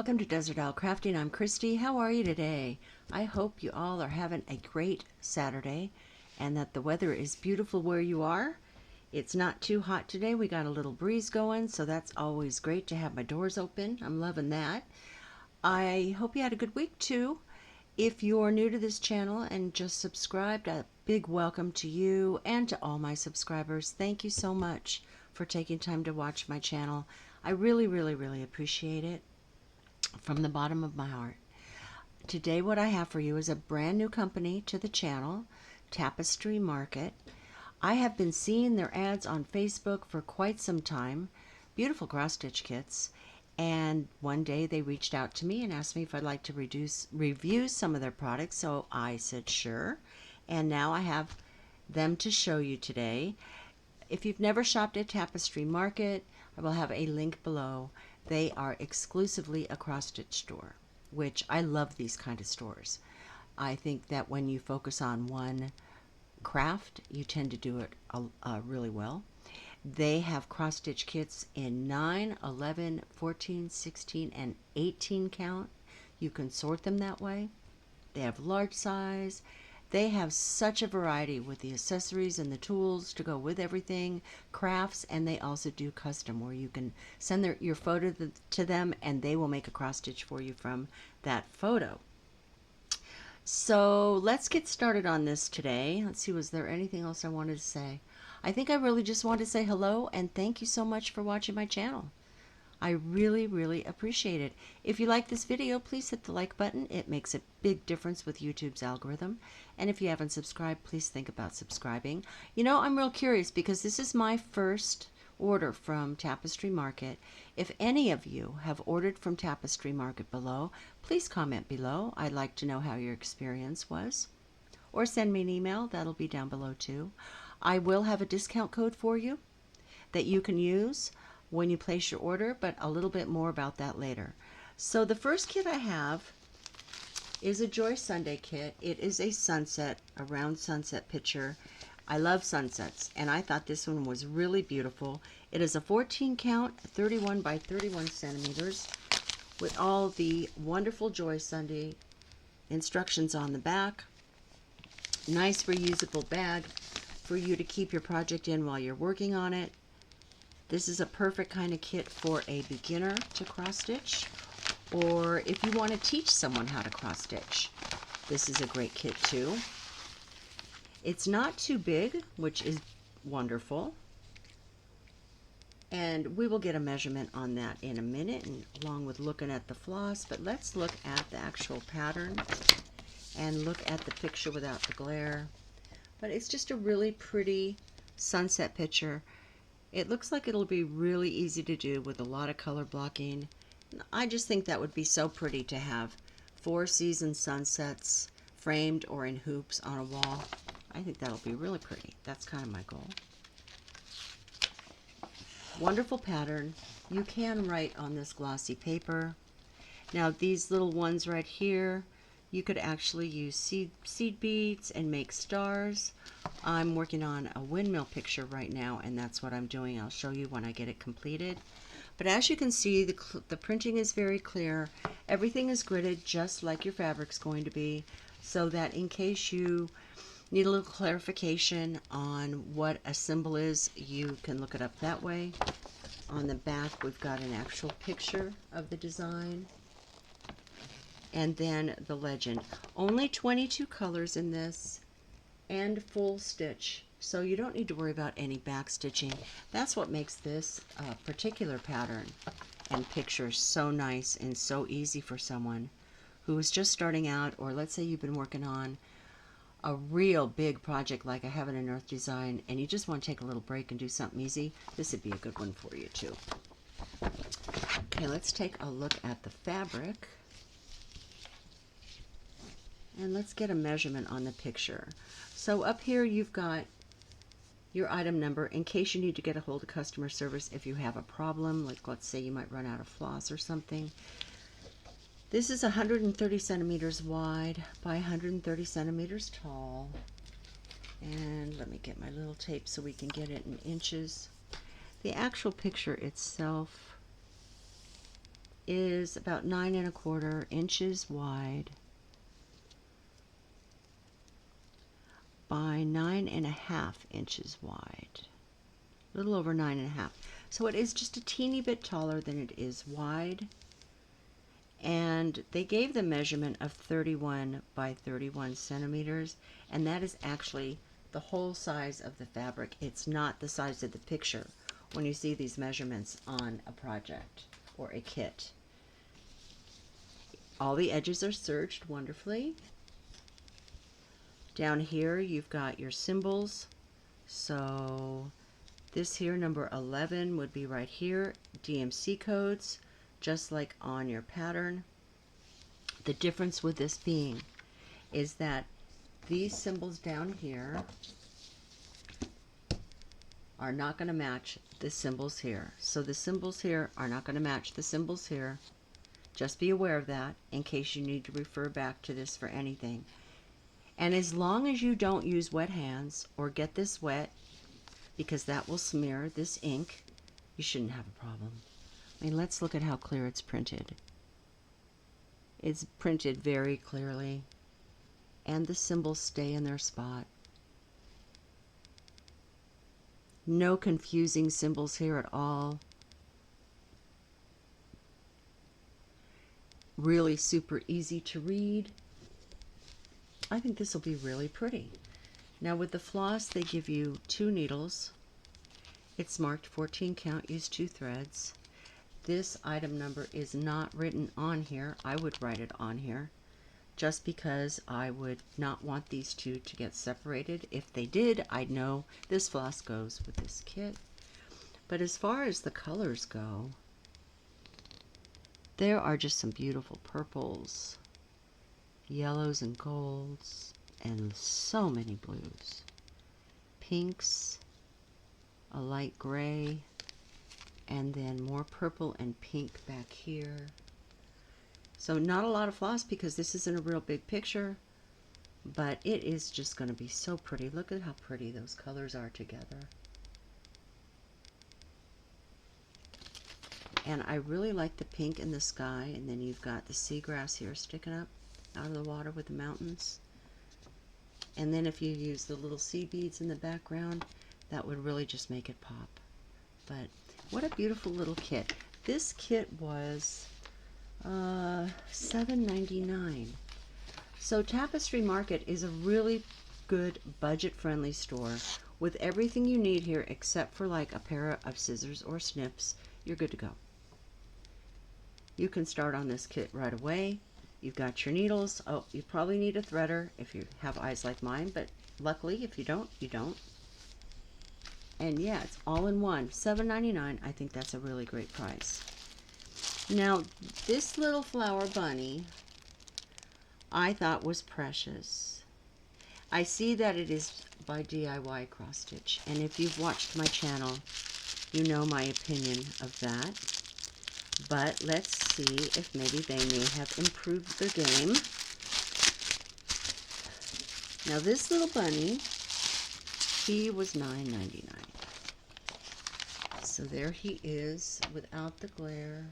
welcome to Desert Isle Crafting. I'm Christy. How are you today? I hope you all are having a great Saturday and that the weather is beautiful where you are. It's not too hot today. We got a little breeze going, so that's always great to have my doors open. I'm loving that. I hope you had a good week too. If you're new to this channel and just subscribed, a big welcome to you and to all my subscribers. Thank you so much for taking time to watch my channel. I really appreciate it from the bottom of my heart. Today what I have for you is a brand new company to the channel, Tapestry Market. I have been seeing their ads on Facebook for quite some time, beautiful cross-stitch kits, and one day they reached out to me and asked me if I'd like to review some of their products, so I said sure, and now I have them to show you today. If you've never shopped at Tapestry Market, I will have a link below. They are exclusively a cross-stitch store, which I love these kind of stores. I think that when you focus on one craft, you tend to do it really well. They have cross-stitch kits in 9, 11, 14, 16, and 18 count. You can sort them that way. They have large size. They have such a variety with the accessories and the tools to go with everything, crafts, and they also do custom where you can send your photo to them and they will make a cross stitch for you from that photo. So let's get started on this today. Let's see, was there anything else I wanted to say? I think I really just wanted to say hello and thank you so much for watching my channel. I really appreciate it. If you like this video, please hit the like button. It makes a big difference with YouTube's algorithm. And if you haven't subscribed, please think about subscribing. You know, I'm real curious because this is my first order from Tapestry Market. If any of you have ordered from Tapestry Market below, please comment below. I'd like to know how your experience was. Or send me an email. That'll be down below too. I will have a discount code for you that you can use when you place your order, but a little bit more about that later. So the first kit I have is a Joy Sunday kit. It is a sunset, a round sunset picture. I love sunsets, and I thought this one was really beautiful. It is a 14 count, 31 by 31 centimeters, with all the wonderful Joy Sunday instructions on the back. Nice reusable bag for you to keep your project in while you're working on it. This is a perfect kind of kit for a beginner to cross stitch, or if you want to teach someone how to cross stitch. This is a great kit too. It's not too big, which is wonderful. And we will get a measurement on that in a minute, and along with looking at the floss, but let's look at the actual pattern and look at the picture without the glare. But it's just a really pretty sunset picture. It looks like it'll be really easy to do with a lot of color blocking. I just think that would be so pretty to have 4 season sunsets framed or in hoops on a wall. I think that'll be really pretty. That's kind of my goal. Wonderful pattern. You can write on this glossy paper. Now these little ones right here, you could actually use seed beads and make stars. I'm working on a windmill picture right now, and that's what I'm doing. I'll show you when I get it completed. But as you can see, the printing is very clear. Everything is gridded just like your fabric's going to be, so that in case you need a little clarification on what a symbol is, you can look it up that way. On the back, we've got an actual picture of the design. And then the legend. Only 22 colors in this and full stitch, so you don't need to worry about any back stitching. That's what makes this particular pattern and picture so nice and so easy for someone who is just starting out, or let's say you've been working on a real big project like I have in an earth design and you just want to take a little break and do something easy. This would be a good one for you too. Okay, let's take a look at the fabric. And let's get a measurement on the picture. So up here you've got your item number in case you need to get a hold of customer service if you have a problem, like let's say you might run out of floss or something. This is 130 centimeters wide by 130 centimeters tall. And let me get my little tape so we can get it in inches. The actual picture itself is about 9¼ inches wide by 9½ inches wide. A little over 9½. So it is just a teeny bit taller than it is wide. And they gave the measurement of 31 by 31 centimeters, and that is actually the whole size of the fabric. It's not the size of the picture when you see these measurements on a project or a kit. All the edges are serged wonderfully. Down here you've got your symbols. So this here, number 11, would be right here. DMC codes, just like on your pattern. The difference with this being is that these symbols down here are not going to match the symbols here. So the symbols here are not going to match the symbols here. Just be aware of that in case you need to refer back to this for anything. And as long as you don't use wet hands or get this wet, because that will smear this ink, you shouldn't have a problem. I mean, let's look at how clear it's printed. It's printed very clearly, and the symbols stay in their spot. No confusing symbols here at all. Really super easy to read. I think this will be really pretty. Now with the floss, they give you 2 needles. It's marked 14 count, use 2 threads. This item number is not written on here. I would write it on here just because I would not want these two to get separated. If they did, I'd know this floss goes with this kit. But as far as the colors go, there are just some beautiful purples, yellows and golds, and so many blues. Pinks, a light gray, and then more purple and pink back here. So not a lot of floss because this isn't a real big picture, but it is just going to be so pretty. Look at how pretty those colors are together. And I really like the pink in the sky, and then you've got the seagrass here sticking up out of the water with the mountains. And then if you use the little sea beads in the background, that would really just make it pop. But what a beautiful little kit. This kit was $7.99. So Tapestry Market is a really good budget-friendly store with everything you need here except for like a pair of scissors or snips. You're good to go. You can start on this kit right away. You've got your needles. Oh, you probably need a threader if you have eyes like mine, but luckily if you don't, you don't. And yeah, it's all in one. $7.99. I think that's a really great price. Now, this little flower bunny I thought was precious. I see that it is by DIY Cross Stitch, and if you've watched my channel, you know my opinion of that. But let's see if maybe they may have improved the game. Now this little bunny, he was $9.99. So there he is without the glare.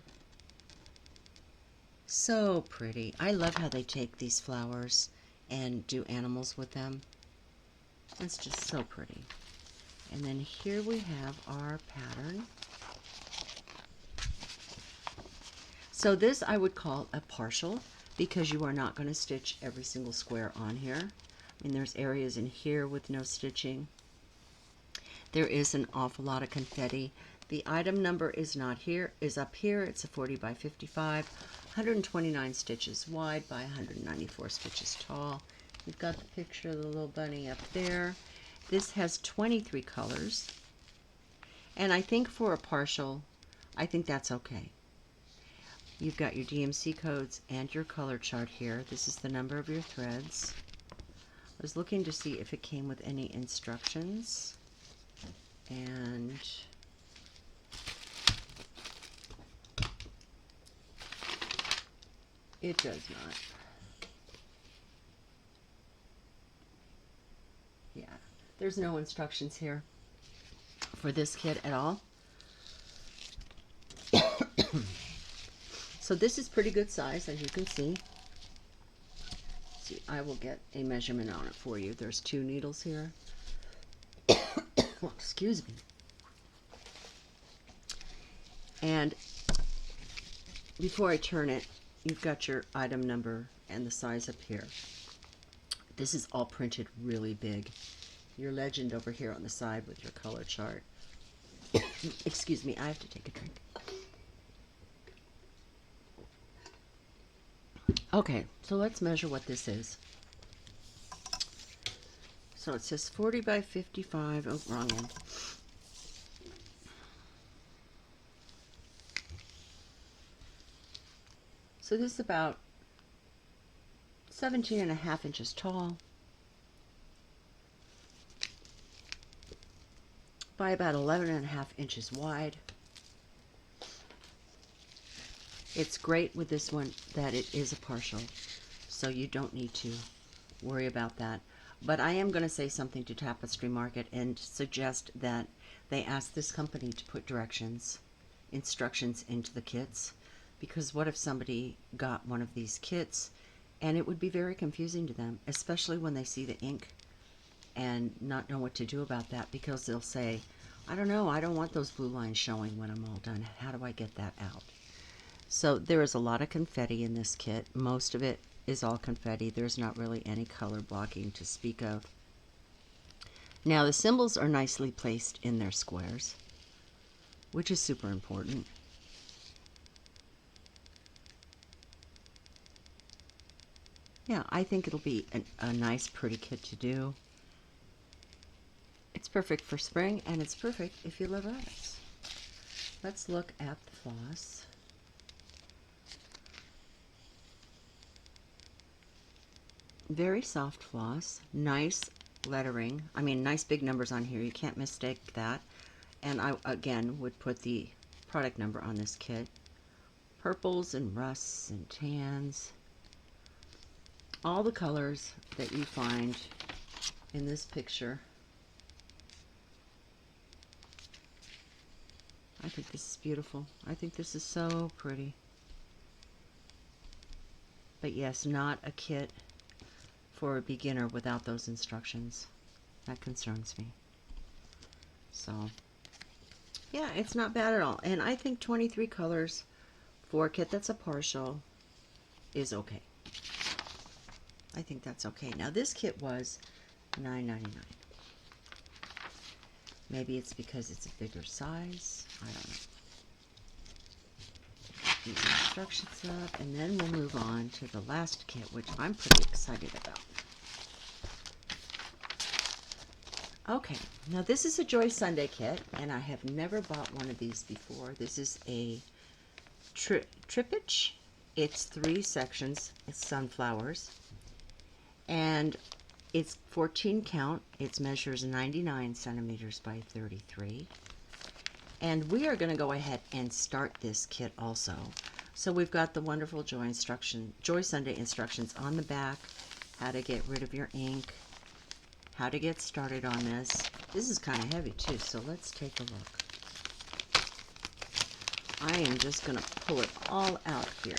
So pretty. I love how they take these flowers and do animals with them. It's just so pretty. And then here we have our pattern. So this I would call a partial because you are not going to stitch every single square on here. I mean, there's areas in here with no stitching. There is an awful lot of confetti. The item number is not here, is up here. It's a 40 by 55, 129 stitches wide by 194 stitches tall. We've got the picture of the little bunny up there. This has 23 colors. And I think for a partial, I think that's okay. You've got your DMC codes and your color chart here. This is the number of your threads. I was looking to see if it came with any instructions. And it does not. Yeah, there's no instructions here for this kit at all. So this is pretty good size, as you can see. See, I will get a measurement on it for you. There's 2 needles here. Oh, excuse me. And before I turn it, you've got your item number and the size up here. This is all printed really big. Your legend over here on the side with your color chart. Excuse me, I have to take a drink. Okay, so let's measure what this is. So it says 40 by 55. Oh, wrong end. So this is about 17.5 inches tall by about 11.5 inches wide. It's great with this one that it is a partial, so you don't need to worry about that. But I am going to say something to Tapestry Market and suggest that they ask this company to put instructions into the kits, because what if somebody got one of these kits and it would be very confusing to them, especially when they see the ink and not know what to do about that, because they'll say, I don't know, I don't want those blue lines showing when I'm all done. How do I get that out? So there is a lot of confetti in this kit. Most of it is all confetti. There's not really any color blocking to speak of. Now the symbols are nicely placed in their squares, which is super important. Yeah, I think it'll be a nice, pretty kit to do. It's perfect for spring, and it's perfect if you love rabbits. Let's look at the floss. Very soft floss, nice lettering. I mean, nice big numbers on here. You can't mistake that. And I, again, would put the product number on this kit. Purples and rusts and tans. All the colors that you find in this picture. I think this is beautiful. I think this is so pretty. But yes, not a kit for a beginner without those instructions. That concerns me. So, yeah, it's not bad at all. And I think 23 colors for a kit that's a partial is okay. I think that's okay. Now, this kit was $9.99. Maybe it's because it's a bigger size. I don't know. These instructions up, and then we'll move on to the last kit, which I'm pretty excited about. Okay, now this is a Joy Sunday kit, and I have never bought one of these before. This is a trippage. It's 3 sections. It's sunflowers, and it's 14 count. It measures 99 centimeters by 33. And we are going to go ahead and start this kit also. So we've got the wonderful Joy Sunday instructions on the back, how to get rid of your ink, how to get started on this. This is kind of heavy too, so let's take a look. I am just going to pull it all out here.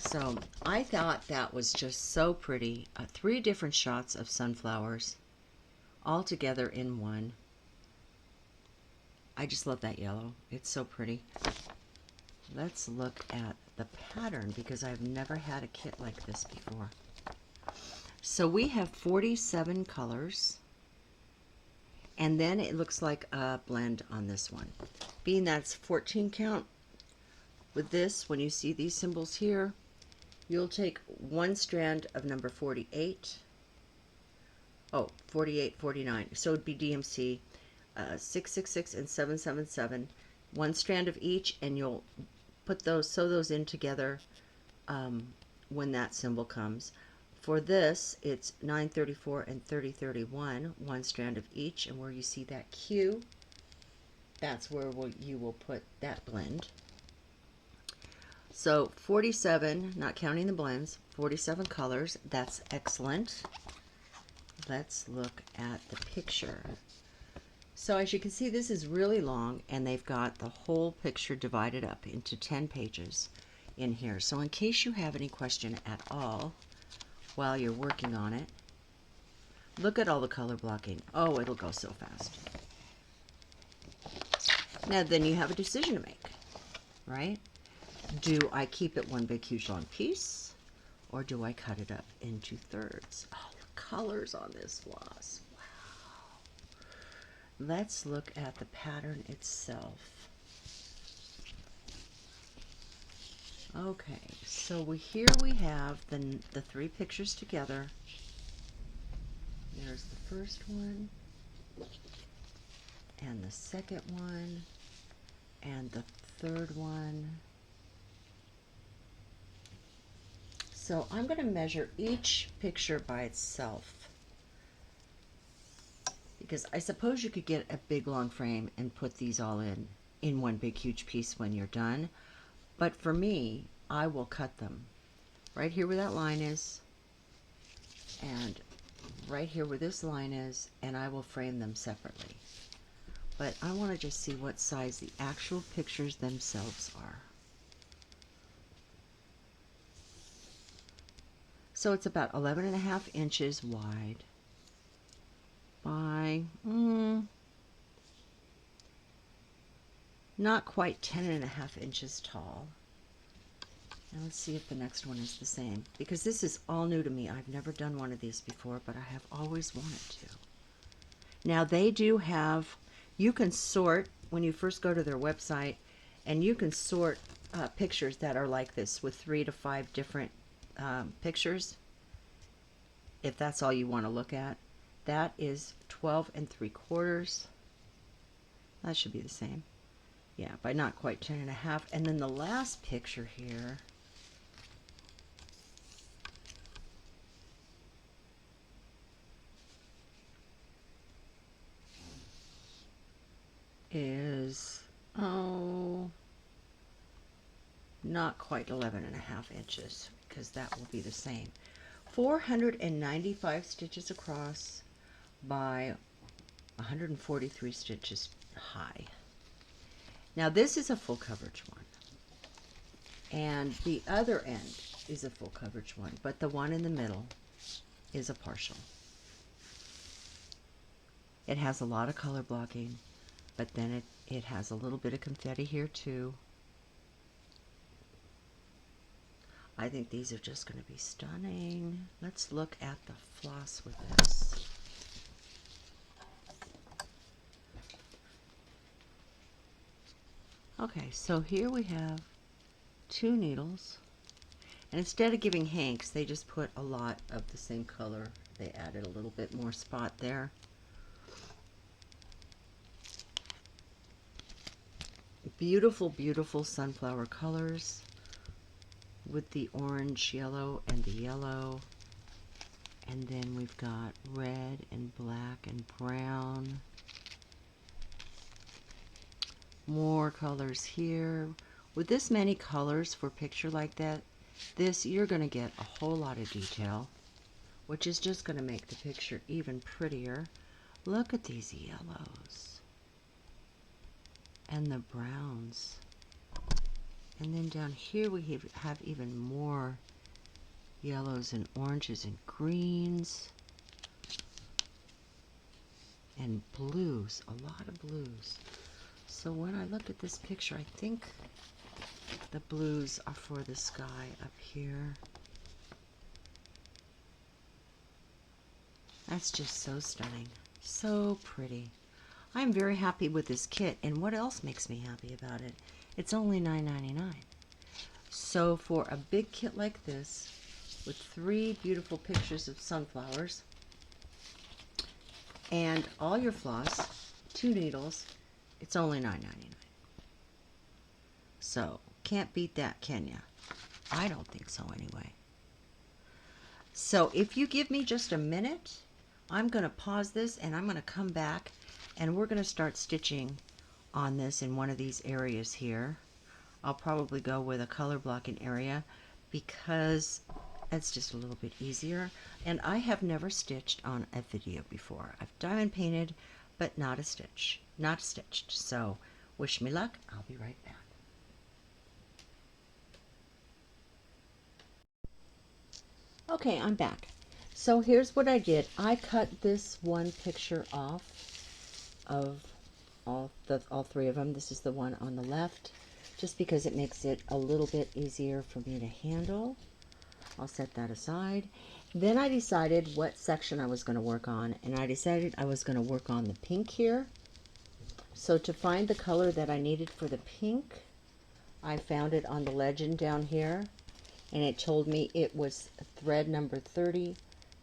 So I thought that was just so pretty. 3 different shots of sunflowers all together in one. I just love that yellow. It's so pretty. Let's look at the pattern, because I've never had a kit like this before. So we have 47 colors, and then it looks like a blend on this one. Being that's 14 count, with this, when you see these symbols here, you'll take 1 strand of number 48. Oh, 48, 49. So it'd be DMC 666 and 777. 1 strand of each, and you'll put those, sew those in together when that symbol comes. For this, it's 934 and 3031, 1 strand of each, and where you see that Q, that's where you will put that blend. So 47, not counting the blends, 47 colors. That's excellent. Let's look at the picture. So as you can see, this is really long, and they've got the whole picture divided up into 10 pages in here. So in case you have any question at all while you're working on it, look at all the color blocking. Oh, it'll go so fast. Now then you have a decision to make, right? Do I keep it one big huge long piece, or do I cut it up into thirds? Oh, the colors on this floss. Wow. Let's look at the pattern itself. Okay, so here we have the three pictures together. There's the first one, and the second one, and the third one. So I'm going to measure each picture by itself, because I suppose you could get a big long frame and put these all in one big huge piece when you're done. But for me, I will cut them right here where that line is, and right here where this line is, and I will frame them separately. But I want to just see what size the actual pictures themselves are. So it's about 11.5 inches wide by not quite 10.5 inches tall. Now let's see if the next one is the same, because this is all new to me. I've never done one of these before, but I have always wanted to. Now they do have, you can sort when you first go to their website, and you can sort pictures that are like this with 3 to 5 different pictures, if that's all you want to look at. That is 12 3/4. That should be the same. Yeah, by not quite 10.5. And then the last picture here is, oh, not quite 11.5 inches, because that will be the same. 495 stitches across by 143 stitches high. Now this is a full coverage one, and the other end is a full coverage one, but the one in the middle is a partial. It has a lot of color blocking, but then it has a little bit of confetti here too. I think these are just going to be stunning. Let's look at the floss with this. Okay, so here we have 2 needles, and instead of giving hanks, they just put a lot of the same color. They added a little bit more spot there. Beautiful, beautiful sunflower colors with the orange, yellow, and the yellow. And then we've got red and black and brown. More colors here. With this many colors for a picture like that, you're going to get a whole lot of detail, which is just going to make the picture even prettier. Look at these yellows and the browns. And then down here we have even more yellows and oranges and greens and blues, a lot of blues. So when I look at this picture, I think the blues are for the sky up here. That's just so stunning, so pretty. I'm very happy with this kit, and what else makes me happy about it? It's only $9.99. So for a big kit like this, with 3 beautiful pictures of sunflowers, and all your floss, 2 needles, it's only $9.99. So, can't beat that, can ya? I don't think so anyway. So if you give me just a minute, I'm going to pause this and I'm going to come back and we're going to start stitching on this in one of these areas here. I'll probably go with a color blocking area because it's just a little bit easier. And I have never stitched on a video before. I've diamond painted, but not a stitch, not stitched. So wish me luck. I'll be right back. Okay, I'm back. So here's what I did. I cut this one picture off of all three of them. This is the one on the left, just because it makes it a little bit easier for me to handle. I'll set that aside. Then I decided what section I was going to work on, and I decided I was going to work on the pink here. So to find the color that I needed for the pink, I found it on the legend down here, and it told me it was thread number 30,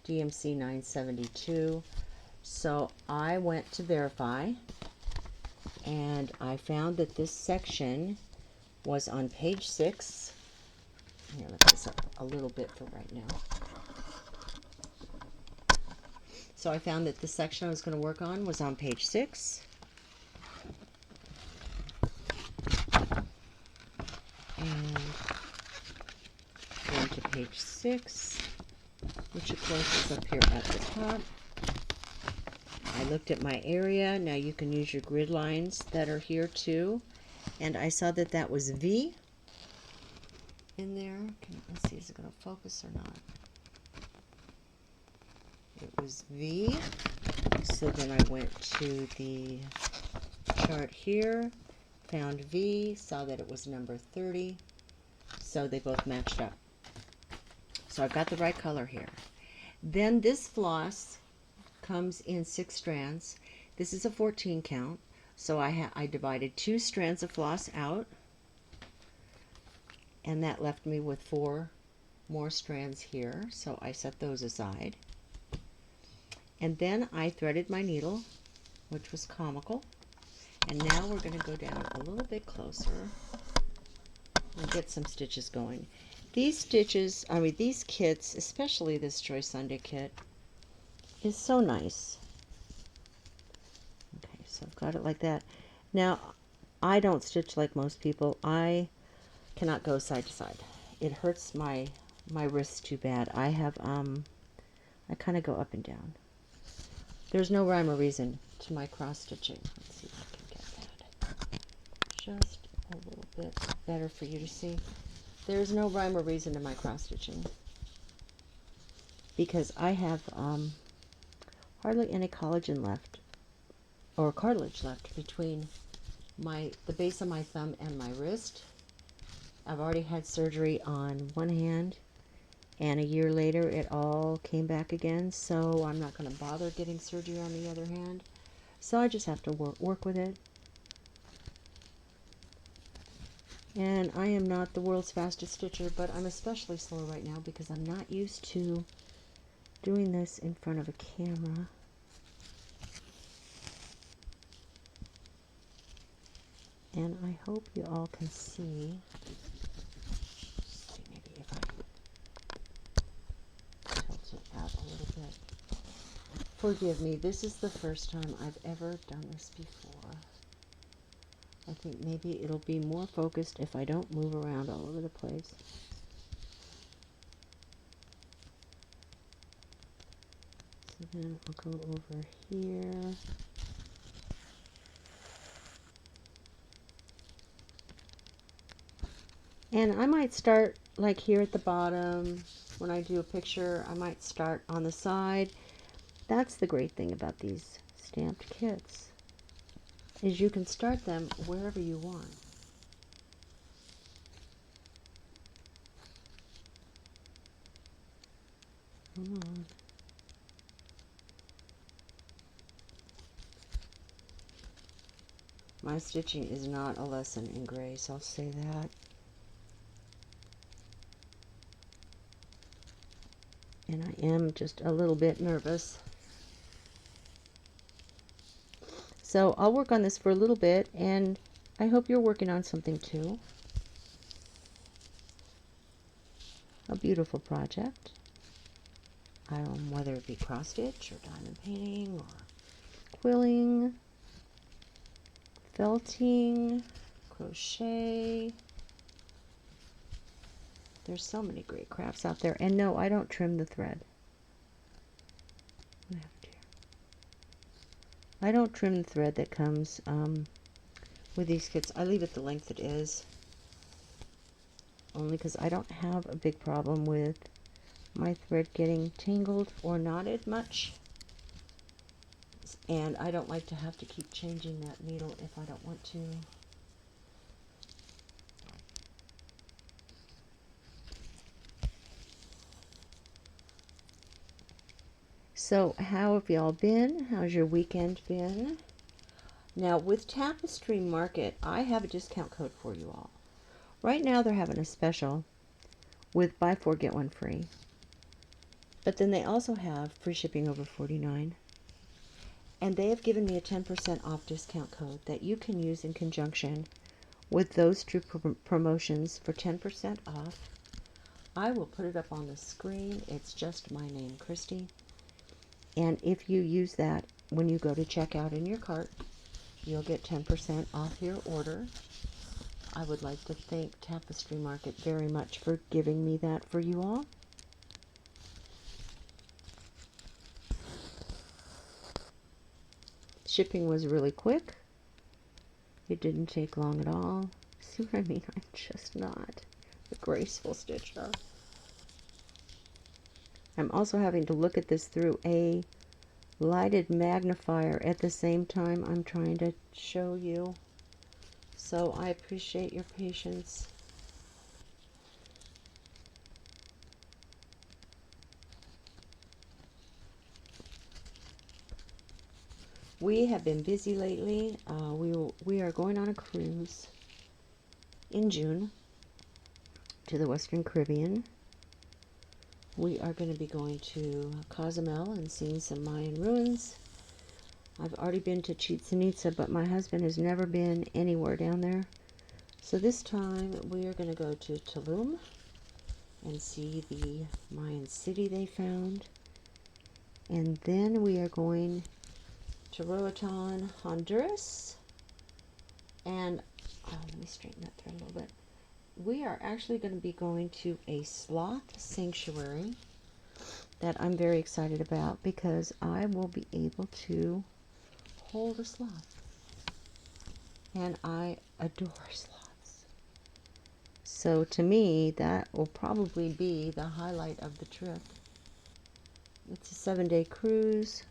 DMC 972. So I went to verify, and I found that this section was on page 6. Here, lift this up a little bit for right now. So I found that the section I was going to work on was on page 6. And going to page 6, which of course is up here at the top. I looked at my area. Now you can use your grid lines that are here too. And I saw that that was V in there. Let's see, is it going to focus or not? It was V. So then I went to the chart here, found V, saw that it was number 30. So they both matched up. So I've got the right color here. Then this floss comes in 6 strands. This is a 14 count. So I divided 2 strands of floss out, and that left me with 4 more strands here. So I set those aside. And then I threaded my needle, which was comical. And now we're going to go down a little bit closer and get some stitches going. These stitches, these kits, especially this Joy Sunday kit, is so nice. Okay, so I've got it like that. Now, I don't stitch like most people. I cannot go side to side. It hurts my wrists too bad. I kind of go up and down. There's no rhyme or reason to my cross stitching. Let's see if I can get that just a little bit better for you to see. There's no rhyme or reason to my cross stitching because I have hardly any collagen left, or cartilage left, between the base of my thumb and my wrist. I've already had surgery on one hand, and a year later it all came back again, so I'm not going to bother getting surgery on the other hand. So I just have to work with it. And I am not the world's fastest stitcher, but I'm especially slow right now because I'm not used to doing this in front of a camera. And I hope you all can see. Let's see, maybe if I tilt it out a little bit. Forgive me, this is the first time I've ever done this before. I think maybe it'll be more focused if I don't move around all over the place. So then I'll go over here. And I might start like here at the bottom. When I do a picture, I might start on the side. That's the great thing about these stamped kits, is you can start them wherever you want. Come on. My stitching is not a lesson in grace, I'll say that. And I am just a little bit nervous. So I'll work on this for a little bit, and I hope you're working on something too. A beautiful project. Whether it be cross stitch or diamond painting or quilling, felting, crochet. There's so many great crafts out there. And no, I don't trim the thread. What happened here? I don't trim the thread that comes with these kits. I leave it the length it is, only because I don't have a big problem with my thread getting tangled or knotted much. And I don't like to have to keep changing that needle if I don't want to. So how have y'all been? How's your weekend been? Now with Tapestry Market, I have a discount code for you all. Right now they're having a special with buy 4 get 1 free. But then they also have free shipping over $49. And they have given me a 10% off discount code that you can use in conjunction with those two promotions for 10% off. I will put it up on the screen. It's just my name, Christy. And if you use that when you go to checkout in your cart, you'll get 10% off your order. I would like to thank Tapestry Market very much for giving me that for you all. Shipping was really quick. It didn't take long at all. See what I mean? I'm just not a graceful stitcher. I'm also having to look at this through a lighted magnifier at the same time I'm trying to show you. So I appreciate your patience. We have been busy lately. We are going on a cruise in June to the Western Caribbean. We are going to be going to Cozumel and seeing some Mayan ruins. I've already been to Chichen Itza, but my husband has never been anywhere down there. So this time we are going to go to Tulum and see the Mayan city they found. And then we are going to Roatan, Honduras. And let me straighten that thread a little bit. We are actually going to be going to a sloth sanctuary that I'm very excited about because I will be able to hold a sloth. And I adore sloths. So to me, that will probably be the highlight of the trip. It's a 7-day cruise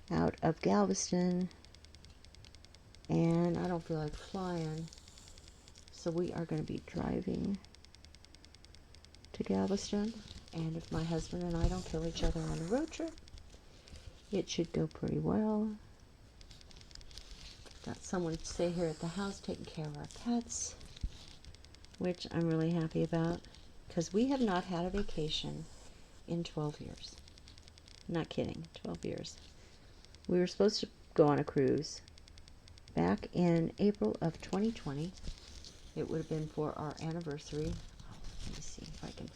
out of Galveston, and I don't feel like flying. So we are going to be driving to Galveston, and if my husband and I don't kill each other on a road trip, it should go pretty well. Got someone to stay here at the house taking care of our pets, which I'm really happy about because we have not had a vacation in 12 years. Not kidding, 12 years. We were supposed to go on a cruise back in April of 2020. It would have been for our anniversary. Let me see if I can...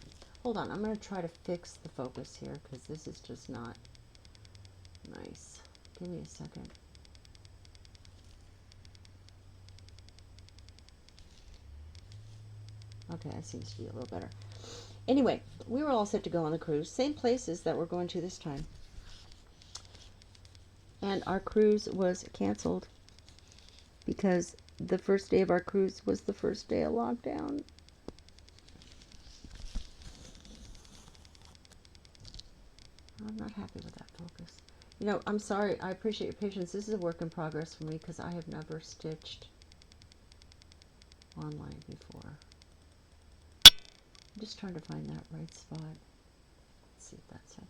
Hold on, I'm going to try to fix the focus here because this is just not nice. Give me a second. Okay, that seems to be a little better. Anyway, we were all set to go on the cruise. Same places that we're going to this time. And our cruise was canceled because the first day of our cruise was the first day of lockdown. I'm not happy with that focus. You know, I'm sorry. I appreciate your patience. This is a work in progress for me because I have never stitched online before. I'm just trying to find that right spot. Let's see if that's it.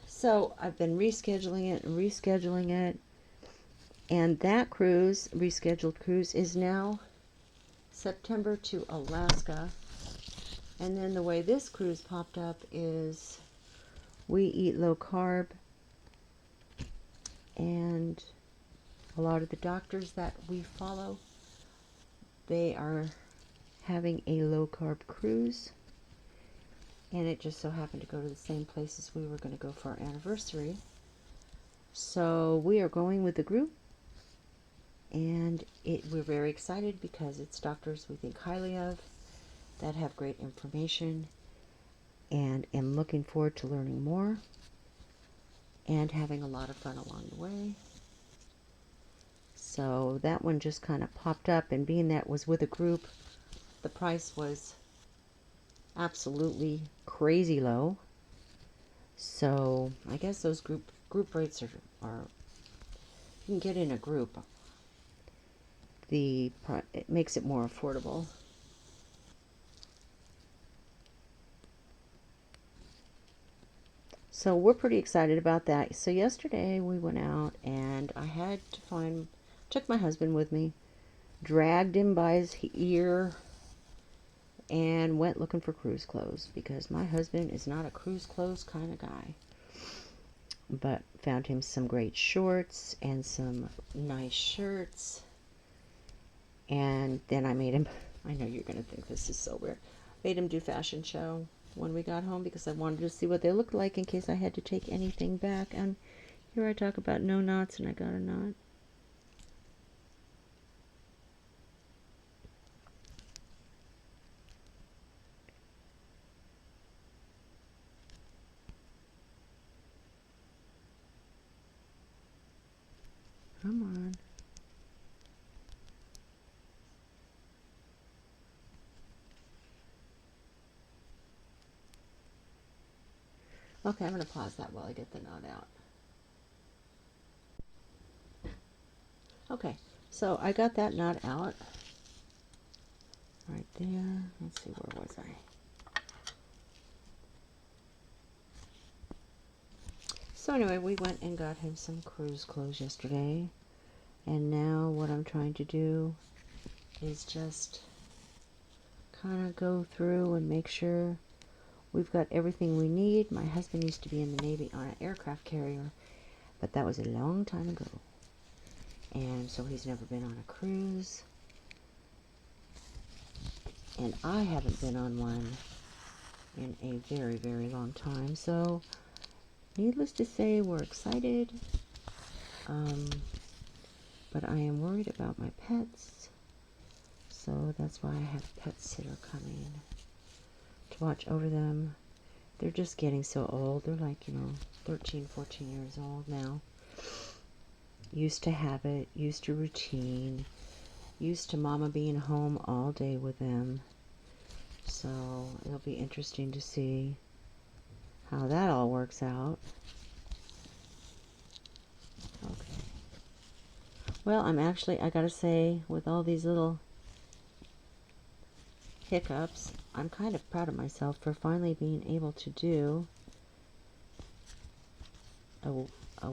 So I've been rescheduling it, and that cruise, rescheduled cruise, is now September to Alaska. And then the way this cruise popped up is we eat low carb, and a lot of the doctors that we follow, they are having a low carb cruise, and it just so happened to go to the same places we were going to go for our anniversary. So we are going with the group, and we're very excited because it's doctors we think highly of that have great information, and am looking forward to learning more. and having a lot of fun along the way. So that one just kind of popped up, and being that it was with a group, the price was absolutely crazy low. So I guess those group rates are you can get in a group. It makes it more affordable. So we're pretty excited about that. So yesterday we went out, and I had to took my husband with me, dragged him by his ear, and went looking for cruise clothes, because my husband is not a cruise clothes kind of guy. But found him some great shorts and some nice shirts. And then I made him, I know you're going to think this is so weird, made him do fashion show when we got home, because I wanted to see what they looked like in case I had to take anything back. And here I talk about no knots, and I got a knot. Come on. Okay, I'm going to pause that while I get the knot out. Okay, so I got that knot out right there. Let's see, where was I? So anyway, we went and got him some cruise clothes yesterday. And now what I'm trying to do is just kind of go through and make sure we've got everything we need. My husband used to be in the Navy on an aircraft carrier, but that was a long time ago. And so he's never been on a cruise. And I haven't been on one in a very, very long time. So, needless to say, we're excited. But I am worried about my pets. So that's why I have a pet sitter coming to watch over them. They're just getting so old. They're like, 13, 14 years old now. Used to habit, used to routine, used to mama being home all day with them. So it'll be interesting to see how that all works out. Okay. Well, I gotta say, with all these little hiccups, I'm kind of proud of myself for finally being able to do a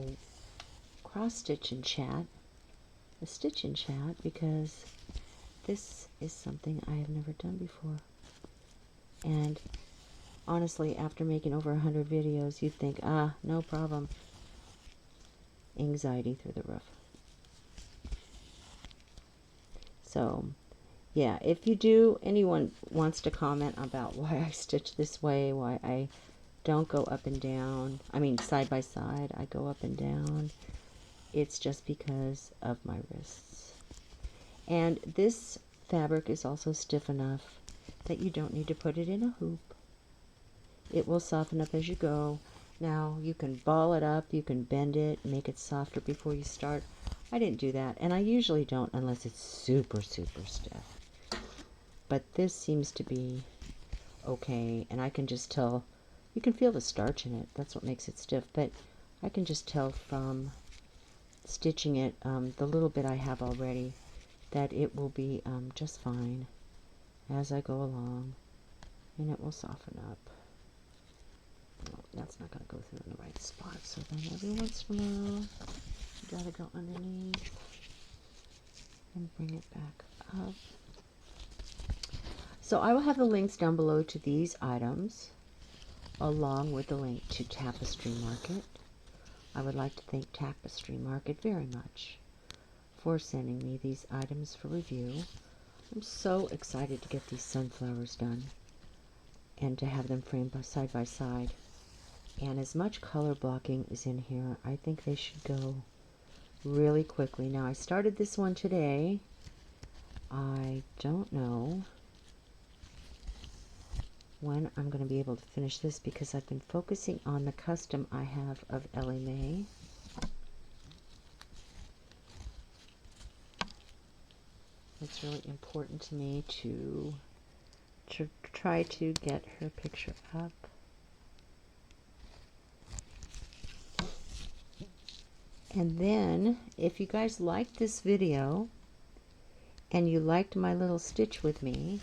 cross stitch and chat, a stitch and chat, because this is something I have never done before. And honestly, after making over 100 videos, you'd think, no problem. Anxiety through the roof. So, yeah, if anyone wants to comment about why I stitch this way, why I don't go up and down, side by side, I go up and down, it's just because of my wrists. And this fabric is also stiff enough that you don't need to put it in a hoop. It will soften up as you go. Now, you can ball it up, you can bend it, make it softer before you start. I didn't do that, and I usually don't unless it's super, super stiff. But this seems to be okay, and I can just tell, you can feel the starch in it, that's what makes it stiff, but I can just tell from stitching it, the little bit I have already, that it will be just fine as I go along, and it will soften up. Well, that's not going to go through in the right spot, so then every once in a while, you got to go underneath and bring it back up. So I will have the links down below to these items, along with the link to Tapestry Market. I would like to thank Tapestry Market very much for sending me these items for review. I'm so excited to get these sunflowers done and to have them framed side by side. And as much color blocking is in here, I think they should go really quickly. Now, I started this one today. I don't know when I'm going to be able to finish this, because I've been focusing on the custom I have of Ellie Mae. It's really important to me to try to get her picture up. And then, if you guys liked this video and you liked my little stitch with me,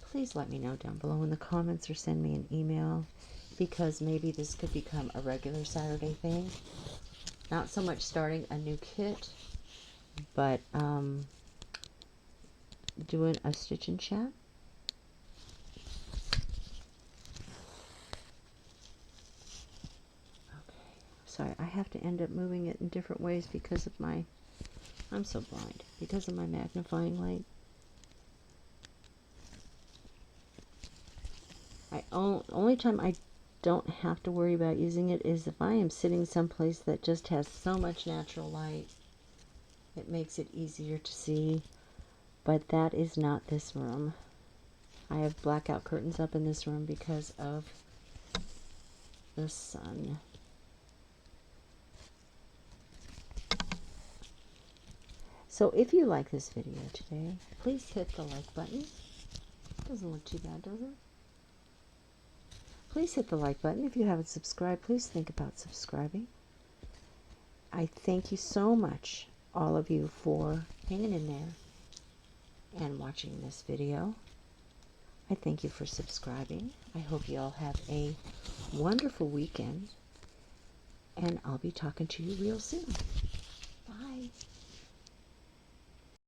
please let me know down below in the comments or send me an email, because maybe this could become a regular Saturday thing. Not so much starting a new kit, but doing a stitch and chat. Sorry, I have to end up moving it in different ways because of my, I'm so blind, because of my magnifying light. Only time I don't have to worry about using it is if I am sitting someplace that just has so much natural light. It makes it easier to see, but that is not this room. I have blackout curtains up in this room because of the sun. So if you like this video today, please hit the like button. Doesn't look too bad, does it? Please hit the like button. If you haven't subscribed, please think about subscribing. I thank you so much, all of you, for hanging in there and watching this video. I thank you for subscribing. I hope you all have a wonderful weekend, and I'll be talking to you real soon.